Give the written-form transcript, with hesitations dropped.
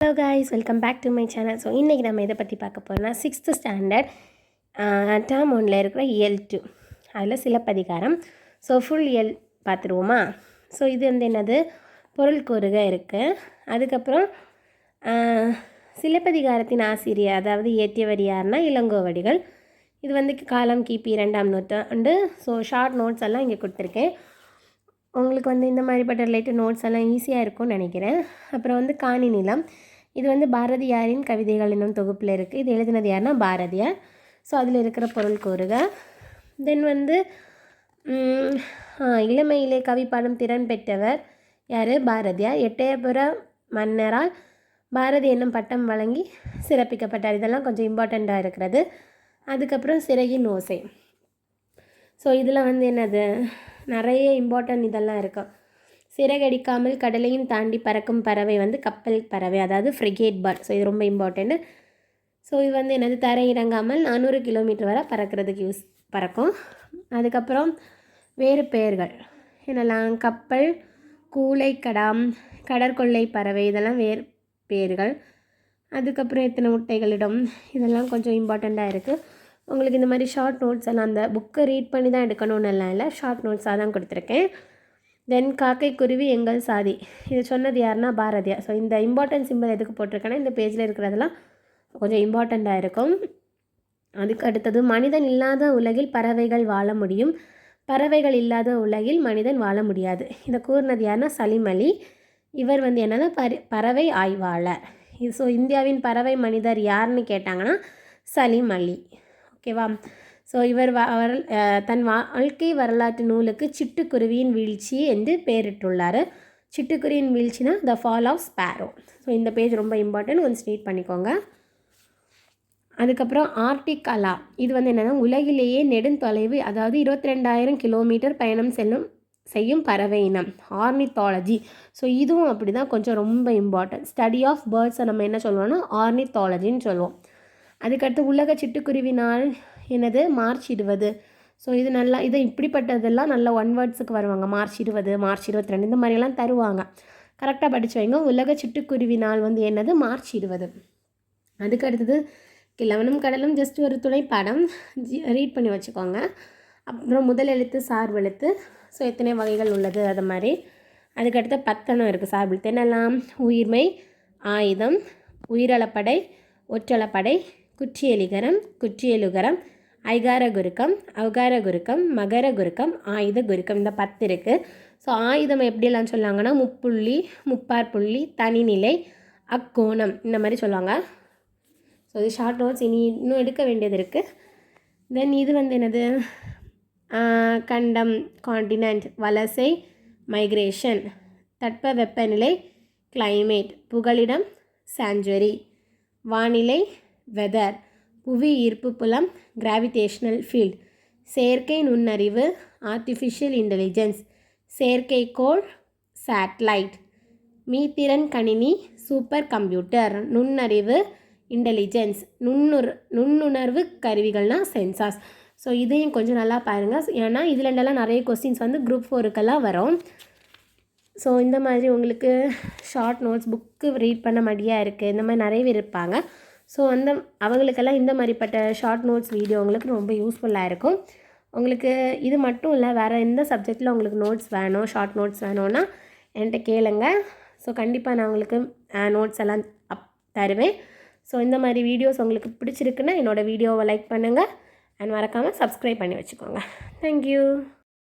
Hello guys, welcome back to my channel. So இன்றைக்கி நம்ம இதை பற்றி பார்க்க போகிறோம்னா 6th ஸ்டாண்டர்ட் டேர்ம் 1ல் இருக்கிற இயல் 2 அதில் சிலப்பதிகாரம். ஸோ ஃபுல் இயல் பார்த்துருவோமா? ஸோ இது வந்து என்னது, பொருள் கூறுக இருக்குது. அதுக்கப்புறம் சிலப்பதிகாரத்தின் ஆசிரியர் அதாவது இயற்றியவர் யாருன்னா இளங்கோவடிகள். இது வந்து காலம் கிபி 2ஆம் நூற்றாண்டு. ஸோ ஷார்ட் நோட்ஸ் எல்லாம் இங்கே கொடுத்துருக்கேன். உங்களுக்கு வந்து இந்த மாதிரிப்பட்ட ரிலேட்டட் நோட்ஸ் எல்லாம் ஈஸியாக இருக்கும்னு நினைக்கிறேன். அப்புறம் வந்து காணி நிலம், இது வந்து பாரதியாரின் கவிதைகள் என்னும் தொகுப்பில் இருக்குது. இது எழுதினது யாருன்னா பாரதியார். ஸோ அதில் இருக்கிற பொருள் கூறுக. தென் வந்து இளமையிலே கவி பாடும் திறன் பெற்றவர் யார்? பாரதியார். எட்டயபுர மன்னரால் பாரதி என்னும் பட்டம் வழங்கி சிறப்பிக்கப்பட்டார். இதெல்லாம் கொஞ்சம் இம்பார்ட்டண்ட்டாக இருக்கிறது. அதுக்கப்புறம் சிறகின் ஓசை. ஸோ இதில் வந்து என்னது, நிறைய இம்பார்ட்டன்ட் இதெல்லாம் இருக்கும். சிறகடிக்காமல் கடலையும் தாண்டி பறக்கும் பறவை வந்து கப்பல் பறவை, அதாவது ஃப்ரிகேட் பேர்ட். ஸோ இது ரொம்ப இம்பார்ட்டண்ட்டு. ஸோ இது வந்து என்னது, தரை இறங்காமல் 400 கிலோமீட்டர் வரை பறக்கிறதுக்கு பறக்கும். அதுக்கப்புறம் வேறு பெயர்கள் என்னெல்லாம், கப்பல், கூளை கடாம், கடற்கொள்ளை பறவை, இதெல்லாம் வேறு பெயர்கள். அதுக்கப்புறம் எத்தனை முட்டைகளிடம், இதெல்லாம் கொஞ்சம் இம்பார்ட்டண்ட்டாக இருக்குது. உங்களுக்கு இந்த மாதிரி ஷார்ட் நோட்ஸ் எல்லாம் அந்த புக்கை ரீட் பண்ணி தான் எடுக்கணும்னு எல்லாம் இல்லை, ஷார்ட் நோட்ஸாக தான் கொடுத்துருக்கேன். தென் காக்கை குருவி எங்கள் சாதி, இது சொன்னது யாருன்னா பாரதியார். ஸோ இந்த இம்பார்ட்டன்ட் சிம்பிள் எதுக்கு போட்டிருக்கேன்னா, இந்த பேஜில் இருக்கிறதெல்லாம் கொஞ்சம் இம்பார்ட்டண்ட்டாக இருக்கும். அதுக்கு அடுத்தது, மனிதன் இல்லாத உலகில் பறவைகள் வாழ முடியும், பறவைகள் இல்லாத உலகில் மனிதன் வாழ முடியாது. இதை கூறினது யாருன்னா சலீம் அலி. இவர் வந்து என்னென்னா பறவை ஆய்வாளர். ஸோ இந்தியாவின் பறவை மனிதர் யாருன்னு கேட்டாங்கன்னா சலீம் அலி. ஓகேவா? ஸோ இவர் தன் வாழ்க்கை வரலாற்று நூலுக்கு சிட்டுக்குருவியின் வீழ்ச்சி என்று பெயரிட்டுள்ளார். சிட்டுக்குருவியின் வீழ்ச்சினா the fall of sparrow. So இந்த பேஜ் ரொம்ப இம்பார்ட்டன்ட், கொஞ்சம் ஸ்டேட் பண்ணிக்கோங்க. அதுக்கப்புறம் ஆர்டிக் அலா, இது வந்து என்னென்னா உலகிலேயே நெடுந்தொலைவு, அதாவது 22,000 கிலோமீட்டர் பயணம் செய்யும் பறவை இனம், ஆர்னித்தாலஜி. ஸோ இதுவும் அப்படி தான், கொஞ்சம் ரொம்ப இம்பார்ட்டன்ட். ஸ்டடி ஆஃப் பேர்ட்ஸை நம்ம என்ன சொல்லுவோம்னா ஆர்னித்தாலஜின்னு சொல்லுவோம். அதுக்கடுத்து உலக சிட்டுக்குருவி நாள் என்னது, மார்ச் 20. ஸோ இது நல்லா, இதை இப்படிப்பட்டதெல்லாம் நல்லா 1 வேர்ட்ஸுக்கு வருவாங்க. மார்ச் 20, மார்ச் 22, இந்த மாதிரியெல்லாம் தருவாங்க. கரெக்டாக படித்து வைங்க. உலக சிட்டுக்குருவி நாள் வந்து என்னது, மார்ச் 20. அதுக்கு அடுத்தது கிழவனும் கடலும் ஜஸ்ட் ஒரு துணை பாடம், ரீட் பண்ணி வச்சுக்கோங்க. அப்புறம் முதல் எழுத்து சார்பெழுத்து, ஸோ எத்தனை வகைகள் உள்ளது அது மாதிரி. அதுக்கடுத்து 10 இருக்குது சார்பெழுத்து. என்னெல்லாம், உயிர்மை, ஆயுதம், உயிரளப்படை, ஒற்றளப்படை, குற்றியலிகரம், குற்றியலுகரம், ஐகார குருக்கம், அவகார குருக்கம், மகர குருக்கம், ஆயுத குருக்கம், இந்த 10 இருக்குது. ஸோ ஆயுதம் எப்படியெல்லாம் சொல்லுவாங்கன்னா முப்புள்ளி, முப்பாற்புள்ளி, தனிநிலை, அக்கோணம், இந்த மாதிரி சொல்லுவாங்க. ஸோ இது ஷார்ட் நோட்ஸ், இனி இன்னும் எடுக்க வேண்டியது இருக்குது. தென் இது வந்து என்னது, கண்டம், காண்டினென்ட், வலசை, மைக்ரேஷன், தட்ப வெப்பநிலை, கிளைமேட், புகலிடம், சாஞ்சுவரி, வானிலை, வெதர், புவி ஈர்ப்பு புலம், கிராவிடேஷனல் ஃபீல்ட், செயற்கை நுண்ணறிவு, ஆர்டிஃபிஷியல் இன்டெலிஜென்ஸ், செயற்கைக்கோள், சேட்டலைட், மீத்திறன் கணினி, சூப்பர் கம்ப்யூட்டர், நுண்ணறிவு, இன்டெலிஜென்ஸ், நுண்ணுணர்வு கருவிகள்னால் சென்சார்ஸ். ஸோ இதையும் கொஞ்சம் நல்லா பாருங்கள், ஏன்னா இதுலண்டெல்லாம் நிறைய கொஸ்டின்ஸ் வந்து குரூப் 4க்கெல்லாம் வரும். ஸோ இந்த மாதிரி உங்களுக்கு ஷார்ட் நோட்ஸ் புக்கு ரீட் பண்ண மடியாக இருக்குது, இந்த மாதிரி நிறைய பேர் இருப்பாங்க. ஸோ அவங்களுக்கெல்லாம் இந்த மாதிரிப்பட்ட ஷார்ட் நோட்ஸ் வீடியோ உங்களுக்கு ரொம்ப யூஸ்ஃபுல்லாக இருக்கும். உங்களுக்கு இது மட்டும் இல்லை, வேறு எந்த சப்ஜெக்டில் உங்களுக்கு நோட்ஸ் வேணும், ஷார்ட் நோட்ஸ் வேணும்னா என்கிட்ட கேளுங்க. ஸோ கண்டிப்பாக நான் உங்களுக்கு நோட்ஸ் எல்லாம் தருவேன். ஸோ இந்த மாதிரி வீடியோஸ் உங்களுக்கு பிடிச்சிருக்குன்னா என்னோடய வீடியோவை லைக் பண்ணுங்கள் அண்ட் மறக்காமல் சப்ஸ்கிரைப் பண்ணி வச்சுக்கோங்க. தேங்க்யூ.